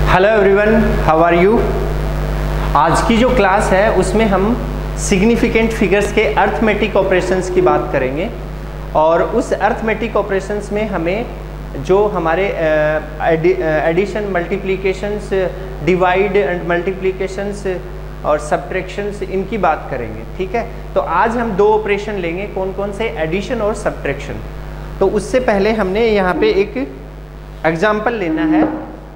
Hello everyone, how are you. आज की जो क्लास है उसमें हम सिग्निफिकेंट फिगर्स के अर्थमेटिक ऑपरेशंस की बात करेंगे और उस अर्थमेटिक ऑपरेशंस में हमें जो हमारे addition, multiplications, divide and multiplications और सब्ट्रैक्शंस, इनकी बात करेंगे। ठीक है, तो आज हम दो ऑपरेशन लेंगे। कौन कौन से? एडिशन और सब्ट्रैक्शन। तो उससे पहले हमने यहाँ पे एक एग्जाम्पल लेना है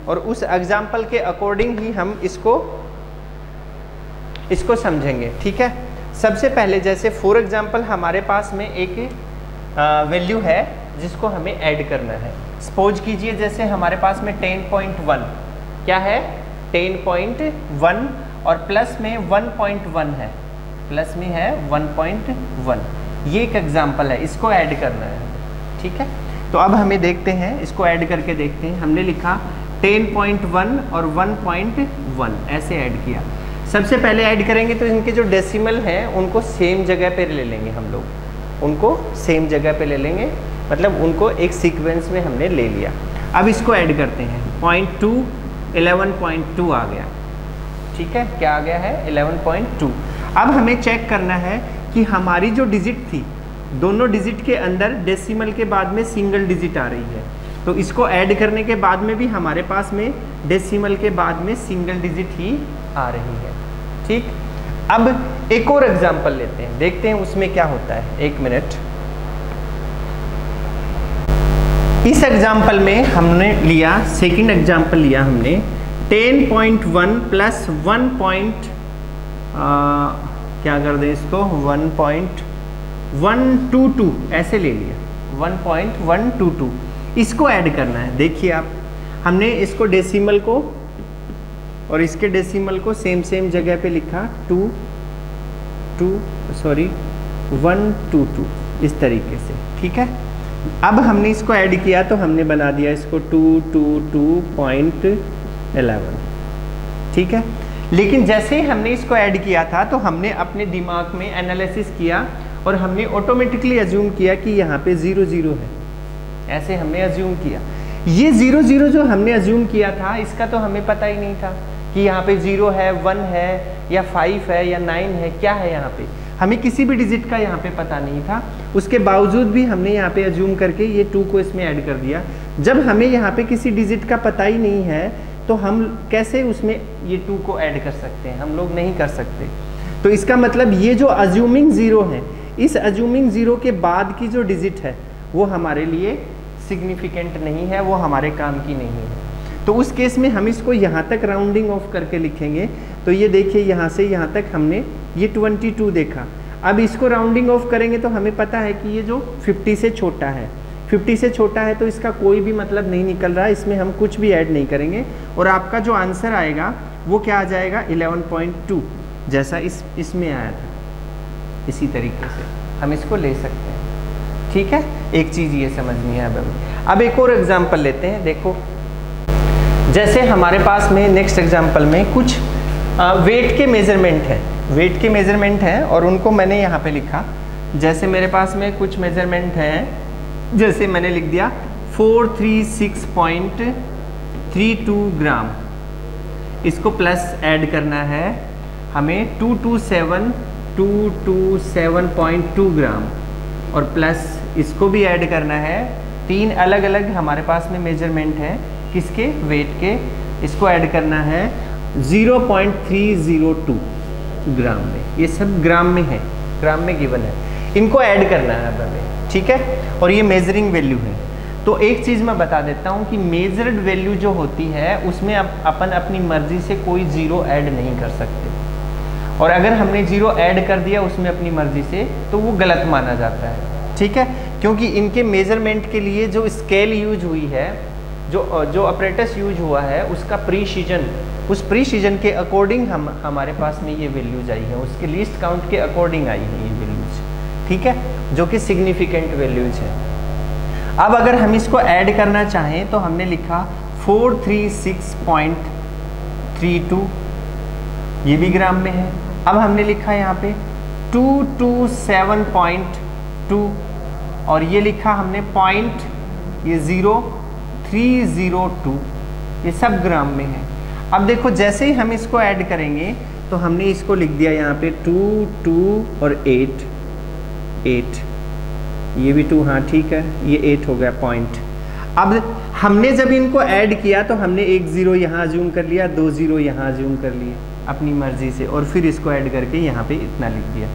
और उस एग्जाम्पल के अकॉर्डिंग ही हम इसको समझेंगे। ठीक है, सबसे पहले जैसे फॉर एग्जाम्पल हमारे पास में एक वैल्यू है जिसको हमें ऐड करना है। सपोज कीजिए जैसे हमारे पास में 10.1 क्या है, 10.1 और प्लस में 1.1 है, प्लस में है 1.1। ये एक एग्जाम्पल है, इसको ऐड करना है। ठीक है, तो अब हमें देखते हैं, इसको ऐड करके देखते हैं। हमने लिखा 10.1 और 1.1 ऐसे ऐड किया। सबसे पहले ऐड करेंगे तो इनके जो डेसिमल हैं उनको सेम जगह पे ले लेंगे हम लोग, उनको सेम जगह पे ले लेंगे, मतलब उनको एक सीक्वेंस में हमने ले लिया। अब इसको ऐड करते हैं। 0.2 11.2 आ गया। ठीक है, क्या आ गया है? 11.2। अब हमें चेक करना है कि हमारी जो डिजिट थी, दोनों डिजिट के अंदर डेसिमल के बाद में सिंगल डिजिट आ रही है, तो इसको ऐड करने के बाद में भी हमारे पास में डेसिमल के बाद में सिंगल डिजिट ही आ रही है। ठीक, अब एक और एग्जांपल लेते हैं, देखते हैं उसमें क्या होता है। एक मिनट। इस एग्जांपल में हमने लिया, सेकंड एग्जांपल लिया हमने 10.1 प्लस क्या कर दें इसको, 1.122 ऐसे ले लिया, 1.122। इसको ऐड करना है। देखिए आप, हमने इसको डेसिमल को और इसके डेसिमल को सेम जगह पे लिखा, 122 इस तरीके से। ठीक है, अब हमने इसको ऐड किया तो हमने बना दिया इसको 222.11। ठीक है, लेकिन जैसे ही हमने इसको ऐड किया था तो हमने अपने दिमाग में एनालिसिस किया और हमने ऑटोमेटिकली अज्यूम किया कि यहाँ पे 0 0 है, ऐसे हमने अज्यूम किया। ये 0 0 जो हमने अज्यूम किया था, इसका तो हमें पता ही नहीं था कि यहाँ पे 0 है, 1 है या 5 है या 9 है, क्या है यहाँ पे, हमें किसी भी डिजिट का यहाँ पे पता नहीं था। उसके बावजूद भी हमने यहाँ पे अज्यूम करके ये 2 को इसमें ऐड कर दिया। जब हमें यहाँ पे किसी डिजिट का पता ही नहीं है तो हम कैसे उसमें ये 2 को ऐड कर सकते हैं? हम लोग नहीं कर सकते। तो इसका मतलब ये जो अज्यूमिंग 0 है, इस अज्यूमिंग 0 के बाद की जो डिजिट है वो हमारे लिए सिग्निफिकेंट नहीं है, वो हमारे काम की नहीं है। तो उस केस में हम इसको यहाँ तक राउंडिंग ऑफ करके लिखेंगे। तो ये देखिए, यहाँ से यहाँ तक हमने ये 22 देखा। अब इसको राउंडिंग ऑफ करेंगे तो हमें पता है कि ये जो 50 से छोटा है, 50 से छोटा है, तो इसका कोई भी मतलब नहीं निकल रहा है, इसमें हम कुछ भी ऐड नहीं करेंगे और आपका जो आंसर आएगा वो क्या आ जाएगा? 11.2, जैसा इसमें आया था। इसी तरीके से हम इसको ले सकते हैं। ठीक है, एक चीज़ ये समझनी है अब एक और एग्जांपल लेते हैं। देखो, जैसे हमारे पास में नेक्स्ट एग्जांपल में कुछ वेट के मेजरमेंट है, वेट के मेजरमेंट हैं और उनको मैंने यहाँ पे लिखा। जैसे मेरे पास में कुछ मेजरमेंट हैं, जैसे मैंने लिख दिया 436.32 ग्राम, इसको प्लस ऐड करना है हमें 227.2 ग्राम और प्लस इसको भी ऐड करना है। 3 अलग अलग हमारे पास में मेजरमेंट है, किसके? वेट के। इसको ऐड करना है 0.302 ग्राम में। ये सब ग्राम में है, ग्राम में गिवन है, इनको ऐड करना है अब हमें। ठीक है, और ये मेजरिंग वैल्यू है। तो एक चीज़ मैं बता देता हूँ कि मेजर्ड वैल्यू जो होती है उसमें अपन अपनी मर्जी से कोई 0 ऐड नहीं कर सकते, और अगर हमने 0 ऐड कर दिया उसमें अपनी मर्जी से तो वो गलत माना जाता है। ठीक है, क्योंकि इनके मेजरमेंट के लिए जो स्केल यूज हुई है, जो अपरेटस यूज हुआ है, उसका प्रीसीजन, उस प्रीसीजन के अकॉर्डिंग हमारे पास में ये वैल्यूज आई है, उसके लीस्ट काउंट के अकॉर्डिंग आई है ये वैल्यूज। ठीक है, जो कि सिग्निफिकेंट वैल्यूज है। अब अगर हम इसको ऐड करना चाहें तो हमने लिखा 436.32, ये भी ग्राम में है। अब हमने लिखा यहाँ पे 227.2 और ये लिखा हमने पॉइंट, ये 0302, ये सब ग्राम में है। अब देखो जैसे ही हम इसको ऐड करेंगे तो हमने इसको लिख दिया यहाँ पे 2 2 और 8 8, ये भी 2, हाँ ठीक है, ये 8 हो गया पॉइंट। अब हमने जब इनको ऐड किया तो हमने एक 0 यहाँ अज्यूम कर लिया, 2 0 यहाँ अज्यूम कर लिए अपनी मर्जी से, और फिर इसको ऐड करके यहाँ पे इतना लिख दिया,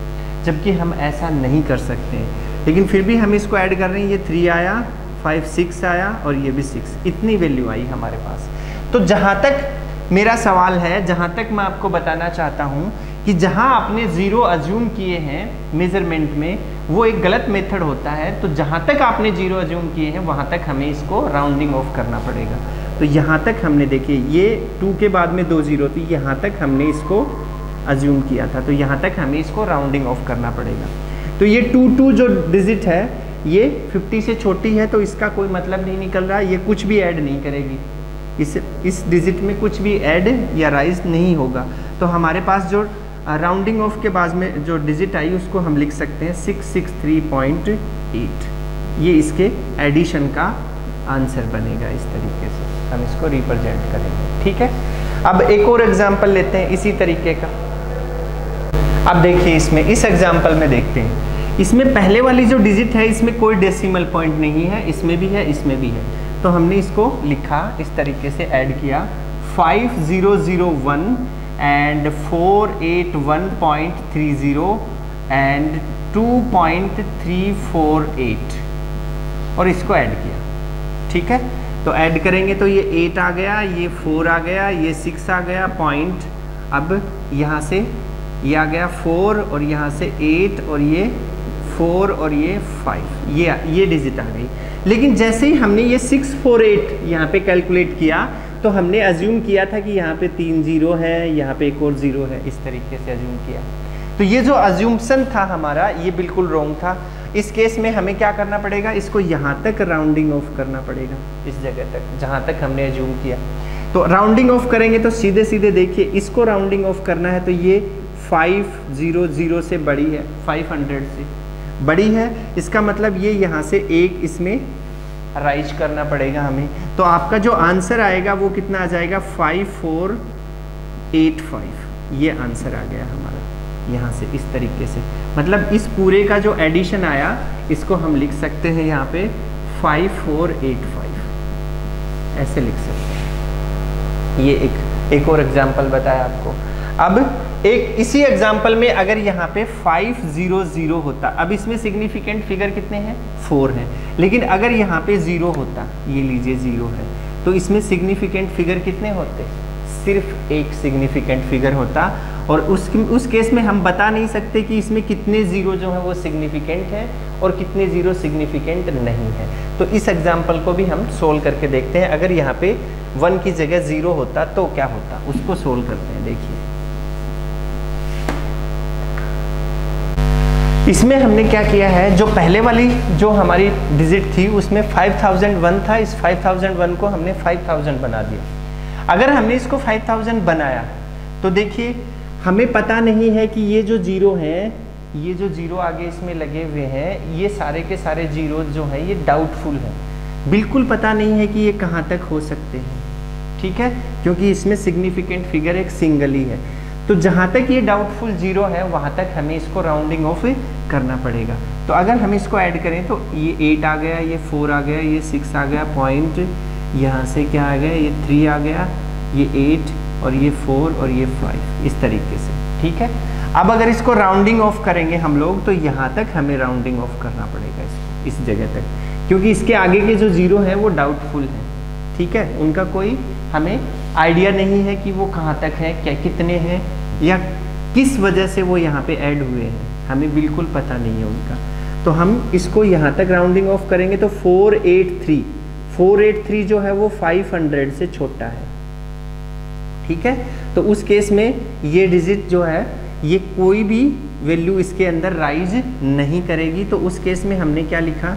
जबकि हम ऐसा नहीं कर सकते हैं। लेकिन फिर भी हम इसको ऐड कर रहे हैं, ये 3 आया, 5 6 आया और ये भी 6, इतनी वैल्यू आई हमारे पास। तो जहाँ तक मेरा सवाल है, जहाँ तक मैं आपको बताना चाहता हूँ कि जहाँ आपने 0 अज्यूम किए हैं मेजरमेंट में, वो एक गलत मेथड होता है। तो जहाँ तक आपने 0 अज्यूम किए हैं वहाँ तक हमें इसको राउंडिंग ऑफ करना पड़ेगा। तो यहाँ तक हमने देखिए, ये 2 के बाद में 2 0 थी, यहाँ तक हमने इसको अज्यूम किया था, तो यहाँ तक हमें इसको राउंडिंग ऑफ करना पड़ेगा। तो ये 2 2 जो डिजिट है ये 50 से छोटी है, तो इसका कोई मतलब नहीं निकल रहा, ये कुछ भी ऐड नहीं करेगी, इस डिजिट में कुछ भी ऐड या राइज नहीं होगा। तो हमारे पास जो राउंडिंग ऑफ के बाद में जो डिजिट आई उसको हम लिख सकते हैं 663.8, ये इसके एडिशन का आंसर बनेगा। इस तरीके से हम इसको रिप्रेजेंट करेंगे, ठीक है। अब एक और एग्जांपल लेते हैं इसी तरीके का। अब देखिए इसमें, इस एग्जांपल में देखते हैं, इसमें पहले वाली जो डिजिट है इसमें कोई डेसिमल पॉइंट नहीं है, इसमें भी है, इसमें भी है। तो हमने इसको लिखा इस तरीके से, ऐड किया 5001 एंड 481.30 एंड 2.348 और इसको ऐड किया, ठीक है। तो ऐड करेंगे तो ये 8 आ गया, ये 4 आ गया, ये 6 आ गया पॉइंट। अब यहाँ से ये आ गया 4 और यहाँ से 8 और ये 4 और ये 5, ये डिजिट आ गई। लेकिन जैसे ही हमने ये 648 यहाँ पे कैलकुलेट किया तो हमने अज्यूम किया था कि यहाँ पे 3 0 है, यहाँ पे एक और 0 है, इस तरीके से अज्यूम किया। तो ये जो अज्यूमसन था हमारा ये बिल्कुल रॉन्ग था। इस केस में हमें क्या करना पड़ेगा, इसको यहाँ तक राउंडिंग ऑफ करना पड़ेगा, इस जगह तक जहाँ तक हमने अज्यूम किया। तो राउंडिंग ऑफ करेंगे तो सीधे सीधे देखिए, इसको राउंडिंग ऑफ करना है तो ये 500 से बड़ी है, 500 से बड़ी है, इसका मतलब ये यहाँ से एक इसमें राइज करना पड़ेगा हमें। तो आपका जो आंसर आएगा वो कितना आ जाएगा, 5485, ये आंसर आ गया हमारा यहाँ से, इस तरीके से। मतलब इस पूरे का जो एडिशन आया इसको हम लिख सकते हैं यहाँ पे 5485, ऐसे लिख सकते हैं। ये एक और एग्जाम्पल बताया आपको। अब एक इसी एग्जाम्पल में अगर यहाँ पे 500 होता, अब इसमें सिग्निफिकेंट फिगर कितने हैं, 4 हैं, लेकिन अगर यहाँ पे 0 होता, ये लीजिए 0 है, तो इसमें सिग्निफिकेंट फिगर कितने होते, सिर्फ एक सिग्निफिकेंट फिगर होता। और उस केस में हम बता नहीं सकते कि इसमें कितने 0 जो है वो सिग्निफिकेंट है और कितने 0 सिग्निफिकेंट नहीं है। तो इस एग्जाम्पल को भी हम सोल्व करके देखते हैं। अगर यहाँ पे 1 की जगह 0 होता तो क्या होता, उसको सोल्व करते हैं। देखिए इसमें हमने क्या किया है, जो पहले वाली जो हमारी डिजिट थी उसमें 5001 था, इस 5001 को हमने 5000 बना दिया। अगर हमने इसको 5000 बनाया तो देखिए हमें पता नहीं है कि ये जो 0 हैं, ये जो 0 आगे इसमें लगे हुए हैं, ये सारे के सारे 0 जो हैं ये डाउटफुल है, बिल्कुल पता नहीं है कि ये कहाँ तक हो सकते हैं, ठीक है, क्योंकि इसमें सिग्निफिकेंट फिगर एक सिंगल ही है। तो जहाँ तक ये डाउटफुल 0 है वहाँ तक हमें इसको राउंडिंग ऑफ करना पड़ेगा। तो अगर हम इसको ऐड करें तो ये 8 आ गया, ये 4 आ गया, ये 6 आ गया पॉइंट, यहाँ से क्या आ गया, ये 3 आ गया, ये 8 और ये 4 और ये 5, इस तरीके से, ठीक है। अब अगर इसको राउंडिंग ऑफ करेंगे हम लोग तो यहाँ तक हमें राउंडिंग ऑफ करना पड़ेगा इसको, इस जगह तक, क्योंकि इसके आगे के जो 0 हैं वो डाउटफुल हैं, ठीक है, उनका कोई हमें आइडिया नहीं है कि वो कहाँ तक है, क्या कितने हैं या किस वजह से वो यहाँ पे ऐड हुए हैं, हमें बिल्कुल पता नहीं है उनका। तो हम इसको यहाँ तक राउंडिंग ऑफ करेंगे तो 483 जो है वो 500 से छोटा है, ठीक है। तो उस केस में ये डिजिट जो है ये कोई भी वैल्यू इसके अंदर राइज नहीं करेगी। तो उस केस में हमने क्या लिखा,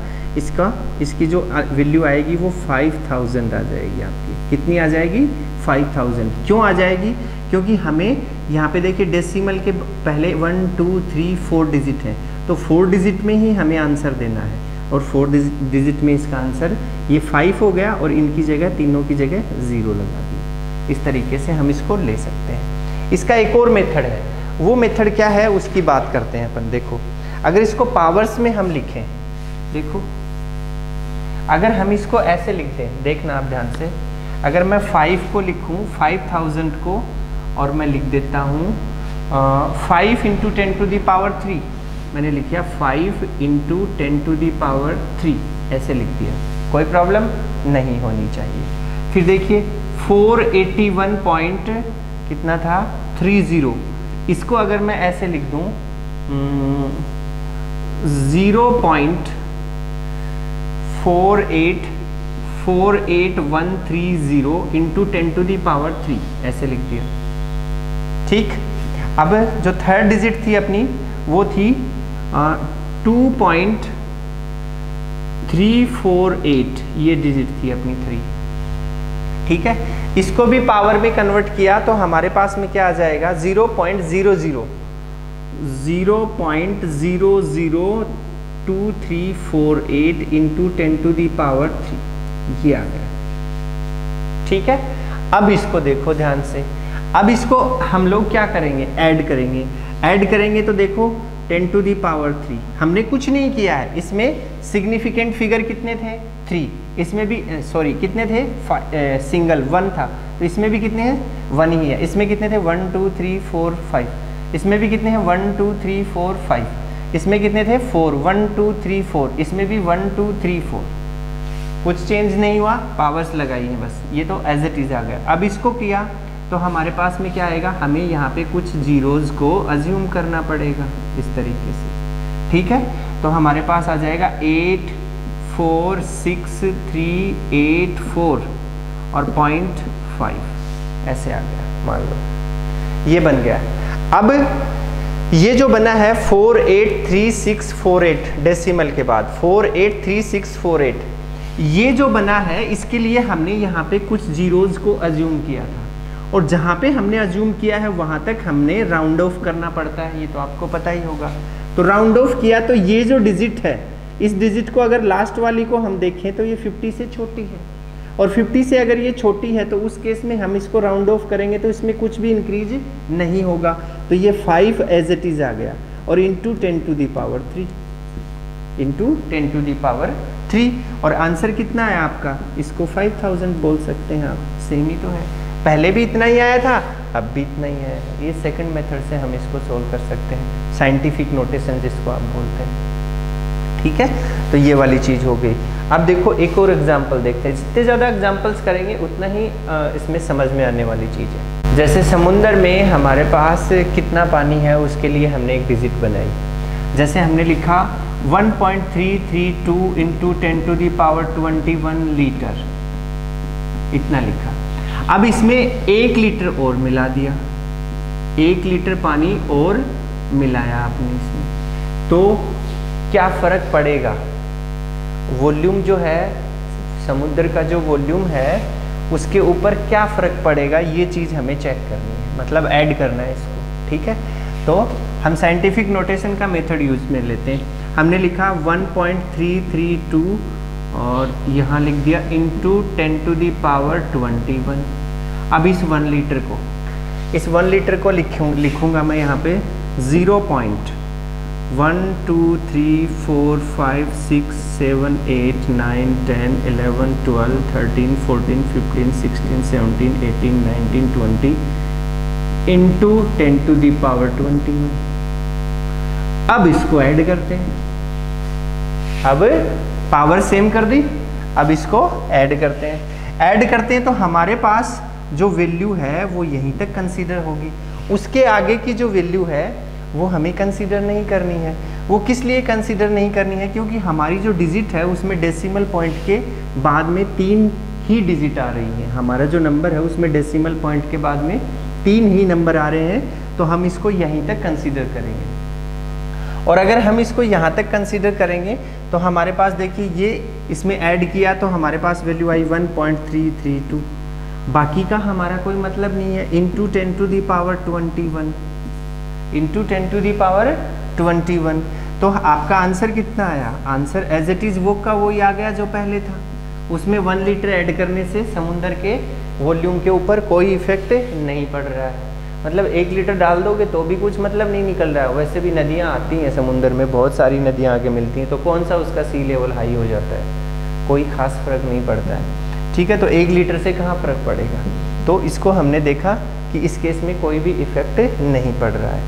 इसकी जो वैल्यू आएगी वो 5000 आ जाएगी आपकी। कितनी आ जाएगी, 5000। क्यों आ जाएगी, क्योंकि हमें यहाँ पे देखिए डेसिमल के पहले 1 2 3 4 डिजिट है, तो 4 डिजिट में ही हमें आंसर देना है, और 4 डिजिट में इसका आंसर ये 5 हो गया और इनकी जगह, तीनों की जगह 0 लगा दी। इस तरीके से हम इसको ले सकते हैं। इसका एक और मेथड है, वो मेथड क्या है उसकी बात करते हैं अपन। देखो अगर इसको पावर्स में हम लिखें, देखो अगर हम इसको ऐसे लिख दें, देखना आप ध्यान से, अगर मैं 5 को लिखूं 5000 को, और मैं लिख देता हूं 5 × 10⁻³ मैंने लिख दिया 5 × 10⁻³ ऐसे लिख दिया, कोई प्रॉब्लम नहीं होनी चाहिए। फिर देखिए 481 पॉइंट कितना था 30, इसको अगर मैं ऐसे लिख दूं 0.484130 × 10⁻³ ऐसे लिख दिया। ठीक, अब जो थर्ड डिजिट थी अपनी वो थी 2.348, ये डिजिट थी अपनी 3। ठीक है, इसको भी पावर में कन्वर्ट किया तो हमारे पास में क्या आ जाएगा 0.002348 × 10⁻³ ये आ गया। ठीक है, अब इसको देखो ध्यान से, अब इसको हम लोग क्या करेंगे, ऐड करेंगे। ऐड करेंगे तो देखो 10⁻³ हमने कुछ नहीं किया है, इसमें सिग्निफिकेंट फिगर कितने थे 3, इसमें भी सॉरी कितने थे सिंगल 1 था, तो इसमें भी कितने हैं 1 ही है। इसमें कितने थे 1 2 3 4 5, इसमें भी कितने हैं 1 2 3 4 5, इसमें कितने थे 4 1 2 3 4, इसमें भी 1 2 3 4, कुछ चेंज नहीं हुआ, पावर्स लगाई हैं बस, ये तो एज इट इज आ गया। अब इसको किया तो हमारे पास में क्या आएगा, हमें यहाँ पे कुछ जीरोज को अज्यूम करना पड़ेगा इस तरीके से। ठीक है, तो हमारे पास आ जाएगा 8 4 6 3 8 4 और 0.5 ऐसे आ गया, मान लो ये बन गया। अब ये जो बना है 483648 डेसिमल के बाद 483648, ये जो बना है इसके लिए हमने यहाँ पे कुछ जीरोज को अज्यूम किया था, और जहाँ पे हमने अज्यूम किया है वहाँ तक हमने राउंड ऑफ करना पड़ता है, ये तो आपको पता ही होगा। तो राउंड ऑफ किया तो ये जो डिजिट है, इस डिजिट को अगर लास्ट वाली को हम देखें तो ये 50 से छोटी है, और 50 से अगर ये छोटी है तो उस केस में हम इसको राउंड ऑफ करेंगे तो इसमें कुछ भी इंक्रीज नहीं होगा, तो ये 5 एज इट इज आ गया, और इंटू 10⁻³ इंटू 10⁻³ और आंसर कितना है आपका, इसको 5000 बोल सकते हैं आप, सेम ही तो है, पहले भी इतना ही आया था अब भी इतना ही आएगा। ये सेकंड मेथड से हम इसको सोल्व कर सकते हैं, साइंटिफिक नोटेशन जिसको आप बोलते हैं। ठीक है, तो ये वाली चीज़ हो गई। अब देखो एक और एग्जांपल देखते हैं, जितने ज़्यादा एग्जांपल्स करेंगे उतना ही इसमें समझ में आने वाली चीज़ है। जैसे समुंदर में हमारे पास कितना पानी है उसके लिए हमने एक डिजिट बनाई, जैसे हमने लिखा 1.332 × 10⁻21 लीटर, इतना लिखा। अब इसमें 1 लीटर और मिला दिया, 1 लीटर पानी और मिलाया आपने इसमें, तो क्या फ़र्क पड़ेगा, वॉल्यूम जो है समुद्र का जो वॉल्यूम है उसके ऊपर क्या फ़र्क पड़ेगा, ये चीज़ हमें चेक करनी है, मतलब ऐड करना है इसको। ठीक है, तो हम साइंटिफिक नोटेशन का मेथड यूज में लेते हैं। हमने लिखा 1.332 और यहाँ लिख दिया इंटू 10⁻21। अब इस 1 लीटर को लिखूंगा मैं यहाँ पे 0.1 2 3 4 5 6 7 8 9 10 11 12 13 14 15 16 17 18 19 20 इंटू 10⁻21। अब इसको ऐड करते हैं, अब पावर सेम कर दी, अब इसको ऐड करते हैं तो हमारे पास जो वैल्यू है वो यहीं तक कंसीडर होगी, उसके आगे की जो वैल्यू है वो हमें कंसीडर नहीं करनी है। वो किस लिए कंसीडर नहीं करनी है, क्योंकि हमारी जो डिजिट है उसमें डेसिमल पॉइंट के बाद में 3 ही डिजिट आ रही है, हमारा जो नंबर है उसमें डेसिमल पॉइंट के बाद में 3 ही नंबर आ रहे हैं, तो हम इसको यहीं तक कंसीडर करेंगे। और अगर हम इसको यहाँ तक कंसीडर करेंगे तो हमारे पास देखिए ये इसमें ऐड किया तो हमारे पास वैल्यू आई 1.332, बाकी का हमारा कोई मतलब नहीं है, इंटू 10⁻21 इंटू 10⁻21। तो आपका आंसर कितना आया, आंसर एज इट इज़ वो का वही आ गया जो पहले था, उसमें 1 लीटर ऐड करने से समुंदर के वॉल्यूम के ऊपर कोई इफेक्ट नहीं पड़ रहा है। मतलब 1 लीटर डाल दोगे तो भी कुछ मतलब नहीं निकल रहा है। वैसे भी नदियाँ आती हैं समुंदर में, बहुत सारी नदियाँ आके मिलती हैं, तो कौन सा उसका सी लेवल हाई हो जाता है, कोई खास फर्क नहीं पड़ता है। ठीक है, तो 1 लीटर से कहाँ फर्क पड़ेगा। तो इसको हमने देखा कि इस केस में कोई भी इफेक्ट नहीं पड़ रहा है।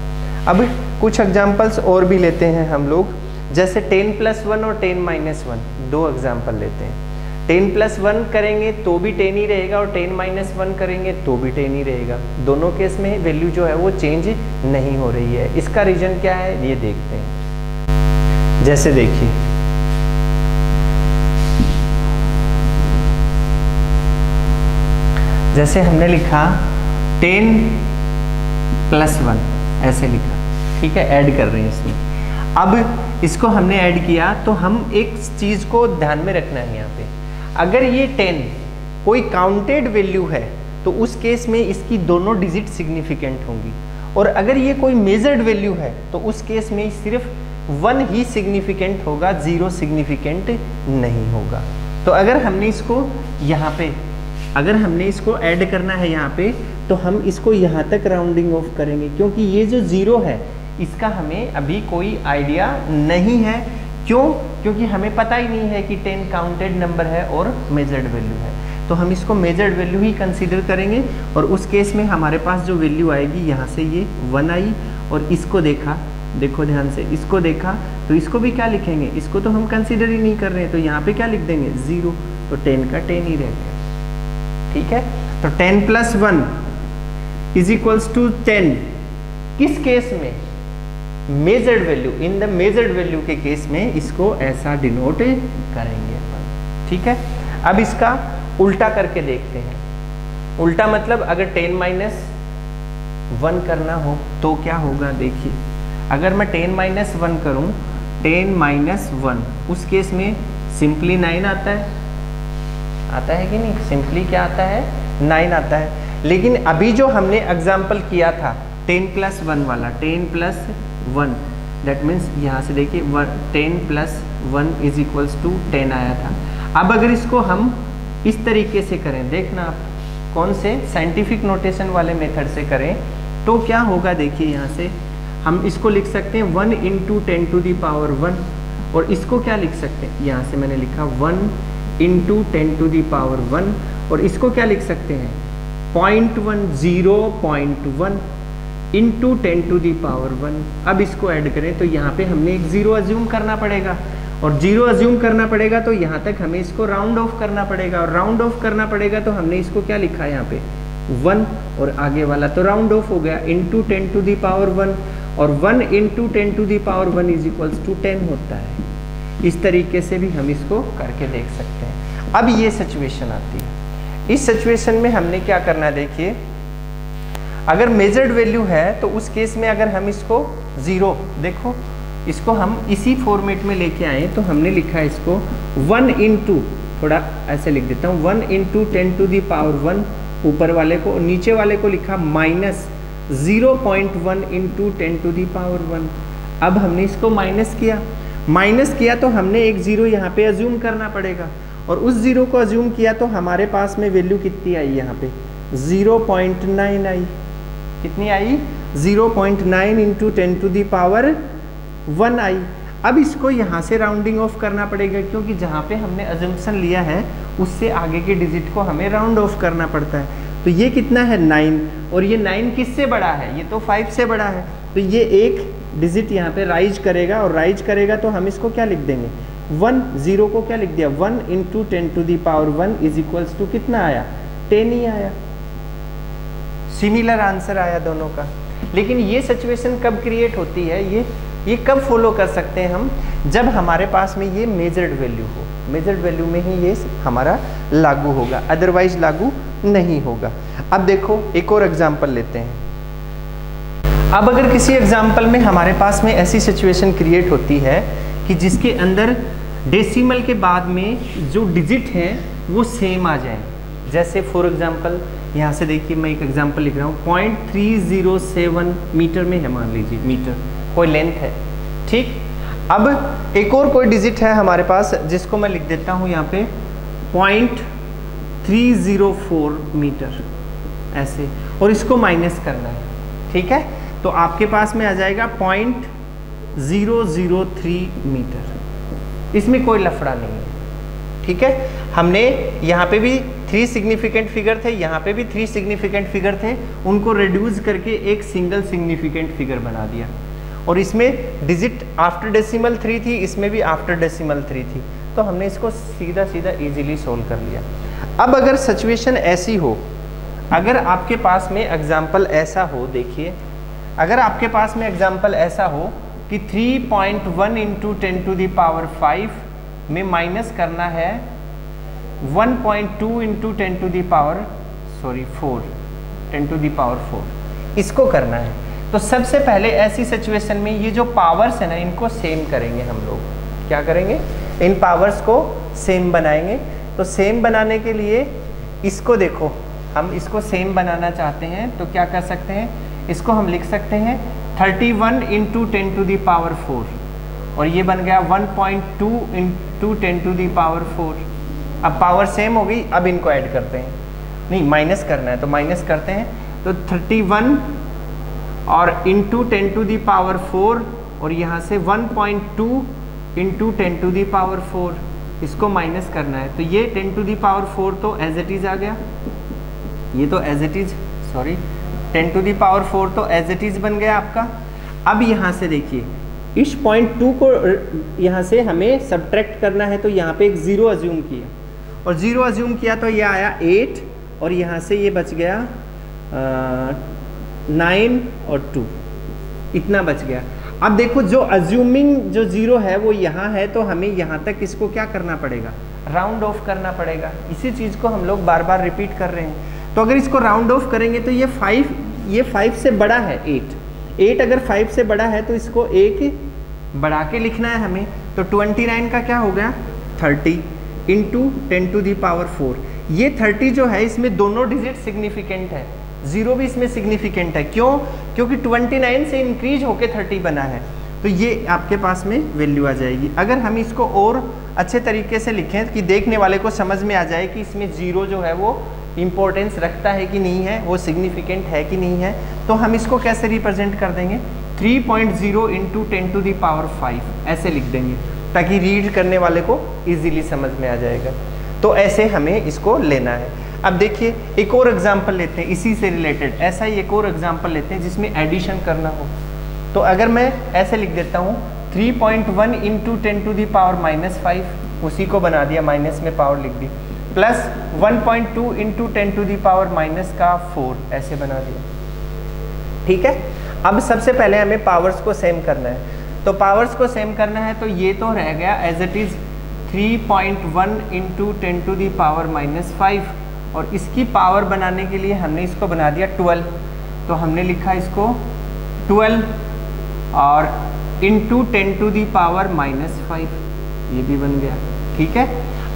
अब कुछ एग्जाम्पल्स और भी लेते हैं हम लोग, जैसे 10+1 और 10-1, 2 एग्जाम्पल लेते हैं। 10+1 करेंगे तो भी 10 ही रहेगा और 10-1 करेंगे तो भी 10 ही रहेगा। दोनों केस में वैल्यू जो है वो चेंज नहीं हो रही है। इसका रीजन क्या है ये देखते हैं। जैसे देखिए, जैसे हमने लिखा 10+1 ऐसे लिखा, ठीक है, ऐड कर रहे हैं इसमें। अब इसको हमने ऐड किया तो हम एक चीज को ध्यान में रखना है यहाँ पे, अगर ये 10 कोई काउंटेड वैल्यू है तो उस केस में इसकी दोनों डिजिट सिग्निफिकेंट होंगी, और अगर ये कोई मेजर्ड वैल्यू है तो उस केस में सिर्फ 1 ही सिग्निफिकेंट होगा, 0 सिग्निफिकेंट नहीं होगा। तो अगर हमने इसको यहाँ पे, अगर हमने इसको ऐड करना है यहाँ पे, तो हम इसको यहाँ तक राउंडिंग ऑफ करेंगे, क्योंकि ये जो 0 है इसका हमें अभी कोई आइडिया नहीं है। क्यों? क्योंकि हमें पता ही नहीं है कि 10 काउंटेड नंबर है और मेजर्ड वैल्यू है, तो हम इसको मेजर्ड वैल्यू ही कंसीडर करेंगे। और उस केस में हमारे पास जो वैल्यू आएगी, यहाँ से ये 1 आई, और इसको देखा, देखो ध्यान से, इसको देखा तो इसको भी क्या लिखेंगे, इसको तो हम कंसीडर ही नहीं कर रहे हैं, तो यहाँ पे क्या लिख देंगे 0, तो 10 का 10 ही रह गया। ठीक है, तो 10+1 = 10 किस केस में, measured value, in the measured value के केस में इसको ऐसा डिनोट करेंगे अपन। ठीक है, अब इसका उल्टा करके देखते हैं। उल्टा मतलब अगर 10-1 करना हो तो क्या होगा, देखिए अगर मैं 10-1 करूं, 10-1 उस केस में सिंपली 9 आता है कि नहीं, सिंपली क्या आता है 9 आता है। लेकिन अभी जो हमने एग्जाम्पल किया था 10+1 वाला, 10+1 दैट मीन्स यहाँ से देखिए 10+1 = 10 आया था। अब अगर इसको हम इस तरीके से करें, देखना आप कौन से साइंटिफिक नोटेशन वाले मेथड से करें तो क्या होगा, देखिए यहाँ से हम इसको लिख सकते हैं 1 × 10⁻1, और इसको क्या लिख सकते हैं, यहाँ से मैंने लिखा 1 × 10⁻1, और इसको क्या लिख सकते हैं 0.1 × 10⁻1। अब इसको ऐड करें तो यहाँ पे हमने एक 0 अज्यूम करना पड़ेगा, और 0 अज्यूम करना पड़ेगा तो यहाँ तक हमें इसको राउंड ऑफ करना पड़ेगा, और राउंड ऑफ करना पड़ेगा तो हमने इसको क्या लिखा है यहाँ पे 1, और आगे वाला तो राउंड ऑफ हो गया × 10⁻1, और 1 × 10⁻1 = 10 होता है। इस तरीके से भी हम इसको करके देख सकते हैं। अब ये सिचुएशन आती है, इस सिचुएशन में हमने क्या करना है, देखिए अगर मेजर्ड वैल्यू है तो उस केस में अगर हम इसको 0, देखो इसको हम इसी फॉर्मेट में लेके आए, तो हमने लिखा है इसको 1 × थोड़ा ऐसे लिख देता हूँ 1 × 10⁻1 ऊपर वाले को, नीचे वाले को लिखा -0.1 × 10⁻1। अब हमने इसको माइनस किया तो हमने एक 0 यहाँ पे अज्यूम करना पड़ेगा, और उस 0 को अज्यूम किया तो हमारे पास में वैल्यू कितनी आई, यहाँ पे 0.9 आई। कितनी आई, 0.9 × 10⁻1 आई। अब इसको यहाँ से राउंडिंग ऑफ करना पड़ेगा, क्योंकि जहाँ पे हमने अजम्पशन लिया है उससे आगे के डिजिट को हमें राउंड ऑफ करना पड़ता है। तो ये कितना है 9, और ये 9 किससे बड़ा है, ये तो 5 से बड़ा है, तो ये एक डिजिट यहाँ पे राइज करेगा, और राइज करेगा तो हम इसको क्या लिख देंगे 1, 0 को क्या लिख दिया 1 × 10⁻1 = कितना आया 10 ही आया। सिमिलर आंसर आया दोनों का। लेकिन ये सिचुएशन कब क्रिएट होती है, ये कब फॉलो कर सकते हैं हम, जब हमारे पास में ये मेजर्ड वैल्यू हो, मेजर्ड वैल्यू में ही ये हमारा लागू होगा, अदरवाइज लागू नहीं होगा। अब देखो एक और एग्जांपल लेते हैं। अब अगर किसी एग्जांपल में हमारे पास में ऐसी सिचुएशन क्रिएट होती है कि जिसके अंदर डेसिमल के बाद में जो डिजिट हैं वो सेम आ जाएं, जैसे फॉर एग्जांपल यहाँ से देखिए मैं एक एग्जांपल लिख रहा हूँ 0.307 मीटर में है, मान लीजिए मीटर कोई लेंथ है, ठीक। अब एक और कोई डिजिट है हमारे पास जिसको मैं लिख देता हूँ यहाँ पे 304 मीटर ऐसे, और इसको माइनस करना है, ठीक है। तो आपके पास में आ जाएगा 0.003 मीटर, इसमें कोई लफड़ा नहीं है, ठीक है। हमने यहाँ पे भी 3 सिग्निफिकेंट फिगर थे, यहाँ पे भी 3 सिग्निफिकेंट फिगर थे, उनको रिड्यूस करके एक सिंगल सिग्निफिकेंट फिगर बना दिया, और इसमें डिजिट आफ्टर डेसिमल 3 थी, इसमें भी आफ्टर डेसिमल 3 थी, तो हमने इसको सीधा सीधा इजीली सोल्व कर लिया। अब अगर सिचुएशन ऐसी हो, अगर आपके पास में एग्जाम्पल ऐसा हो, देखिए अगर आपके पास में एग्जाम्पल ऐसा हो कि 3.1 × 10⁵ में माइनस करना है 1.2 × 10⁴ इसको करना है। तो सबसे पहले ऐसी सिचुएशन में ये जो पावर्स है ना, इनको सेम करेंगे हम लोग। क्या करेंगे? इन पावर्स को सेम बनाएंगे। तो सेम बनाने के लिए इसको देखो, हम इसको सेम बनाना चाहते हैं तो क्या कर सकते हैं, इसको हम लिख सकते हैं 31 × 10⁴, और ये बन गया 1.2 × 10⁴। अब पावर सेम हो गई, अब इनको ऐड करते हैं, नहीं माइनस करना है तो माइनस करते हैं। तो 31 और इंटू 10⁴, और यहाँ से 1.2 × 10⁴, इसको माइनस करना है। तो ये 10⁴ तो एज इट इज आ गया, ये तो एज इट इज, सॉरी 10⁴ तो एज इट इज बन गया आपका। अब यहाँ से देखिए, इस 0.2 को यहाँ से हमें सब्ट्रैक्ट करना है, तो यहाँ पे एक 0 अज्यूम किया, और 0 अज्यूम किया तो ये आया 8, और यहाँ से ये बच गया 9 और 2, इतना बच गया। अब देखो जो अज्यूमिंग जो 0 है वो यहाँ है, तो हमें यहाँ तक इसको क्या करना पड़ेगा, राउंड ऑफ करना पड़ेगा। इसी चीज़ को हम लोग बार बार रिपीट कर रहे हैं। तो अगर इसको राउंड ऑफ करेंगे तो ये 5 से बड़ा है 8 अगर 5 से बड़ा है तो इसको 1 बढ़ा के लिखना है हमें। तो 29 का क्या हो गया 30 × 10⁴। ये 30 जो है इसमें दोनों डिजिट सिग्निफिकेंट है, 0 भी इसमें सिग्निफिकेंट है। क्यों? क्योंकि 29 से इंक्रीज होके 30 बना है, तो ये आपके पास में वैल्यू आ जाएगी। अगर हम इसको और अच्छे तरीके से लिखें कि देखने वाले को समझ में आ जाए कि इसमें 0 जो है वो इम्पोर्टेंस रखता है कि नहीं है, वो सिग्निफिकेंट है कि नहीं है, तो हम इसको कैसे रिप्रेजेंट कर देंगे, 3.0 × 10⁵ ऐसे लिख देंगे, ताकि रीड करने वाले को इजीली समझ में आ जाएगा। तो ऐसे हमें इसको लेना है। अब देखिए एक और एग्जांपल लेते हैं इसी से रिलेटेड, ऐसा ही एक और एग्जांपल लेते हैं जिसमें एडिशन करना हो। तो अगर मैं ऐसे लिख देता हूँ 3.1 × 10⁻⁵, उसी को बना दिया, माइनस में पावर लिख दी, प्लस 1.2 × 10⁻⁴, ऐसे बना दिया, ठीक है। अब सबसे पहले हमें पावर्स को सेम करना है। तो पावर्स को सेम करना है तो ये तो रह गया एज इट इज 3.1 × 10⁻⁵, और इसकी पावर बनाने के लिए हमने इसको बना दिया 12। तो हमने लिखा इसको 12 और इंटू 10⁻⁵, ये भी बन गया, ठीक है।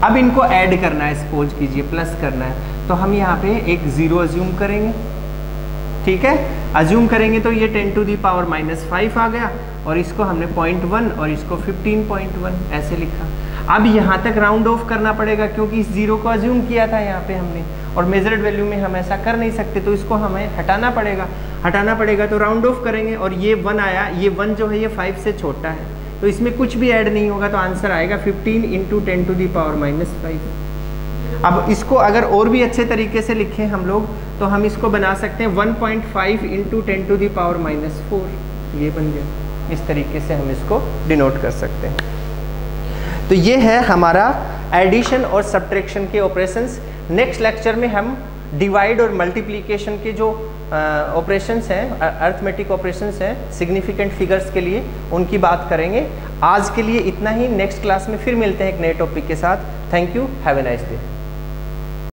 अब इनको ऐड करना है, सपोज कीजिए प्लस करना है, तो हम यहाँ पे एक 0 अज्यूम करेंगे, ठीक है। अज्यूम करेंगे तो ये 10⁻⁵ आ गया, और इसको हमने 0.1 और इसको 15.1 ऐसे लिखा। अब यहाँ तक राउंड ऑफ करना पड़ेगा, क्योंकि इस 0 को अज्यूम किया था यहाँ पे हमने, और मेजर्ड वैल्यू में हम ऐसा कर नहीं सकते, तो इसको हमें हटाना पड़ेगा। तो राउंड ऑफ करेंगे, और ये 1 आया, ये 1 जो है ये 5 से छोटा है, तो इसमें कुछ भी ऐड नहीं होगा, तो आंसर आएगा 15 × 10⁻⁵। अब इसको अगर और भी अच्छे तरीके से लिखें हम लोग, तो हम इसको बना सकते हैं 1.5 × 10⁻⁴, ये बन गया। इस तरीके से हम इसको डिनोट कर सकते हैं। तो ये है हमारा एडिशन और सब्ट्रैक्शन के ऑपरेशंस। नेक्स्ट लेक्चर में हम डिवाइड और मल्टीप्लिकेशन के जो ऑपरेशंस हैं, अर्थमेटिक ऑपरेशंस हैं सिग्निफिकेंट फिगर्स के लिए, उनकी बात करेंगे। आज के लिए इतना ही, नेक्स्ट क्लास में फिर मिलते हैं एक नए टॉपिक के साथ। Thank you, have a nice day.